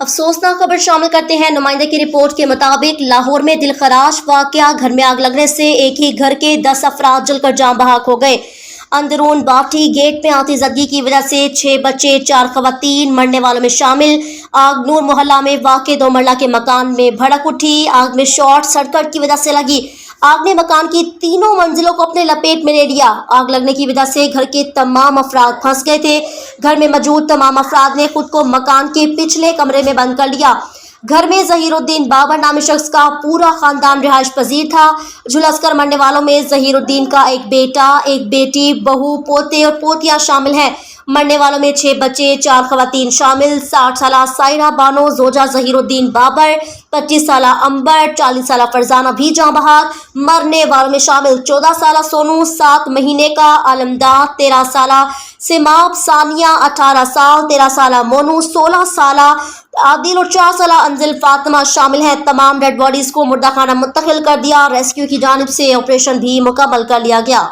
افسوسناک خبر شامل کرتے ہیں نمائندے کی رپورٹ کے مطابق لاہور میں دلخراش واقعہ، گھر میں آگ لگنے سے ایک ہی گھر کے 10 افراد جل کر جاں بحق ہو گئے۔ اندرون باٹھی گیٹ میں آتی زدگی کی وجہ سے 6 بچے 4 خواتین مرنے والوں میں شامل۔ آگ نور محلہ میں واقع 2 مرلہ کے مکان میں بھڑک اٹھی۔ آگ میں شارٹ سرکٹ کی وجہ سے لگی آگ نے مکان کی تینوں منزلوں کو اپنے لپیٹ میں لے لیا۔ آگ لگنے کی وجہ سے گھر کے تمام افراد پھنس گئے تھے۔ گھر میں موجود تمام افراد نے خود کو مکان کے پچھلے کمرے میں بند کر لیا۔ گھر میں ظہیر الدین بابر نامی شخص کا پورا خاندان رہائش پذیر تھا۔ جھلس کر مرنے والوں میں ظہیر الدین کا ایک بیٹا، ایک بیٹی، بہو، پوتے اور پوتیاں شامل ہیں۔ مرنے والوں میں 6 بچے، 4 خواتین شامل۔ 60 سالہ سائرہ بانو زوجہ ظہیر الدین بابر، 25 سالہ امبر، 40 سالہ فرزانہ بھی جاں بحق۔ مرنے والوں میں شامل 14 سالہ سونو، 7 مہینے کا علمدار، 13 سالہ سماب ثانیہ، 18 سال، 13 سالہ مونو، 16 سالہ عادل اور 4 سالہ انزل فاطمہ شامل ہیں۔ تمام ڈیڈ باڈیز کو مردہ خانہ منتقل کر دیا۔ ریسکیو کی جانب سے آپریشن بھی مکمل کر لیا گیا۔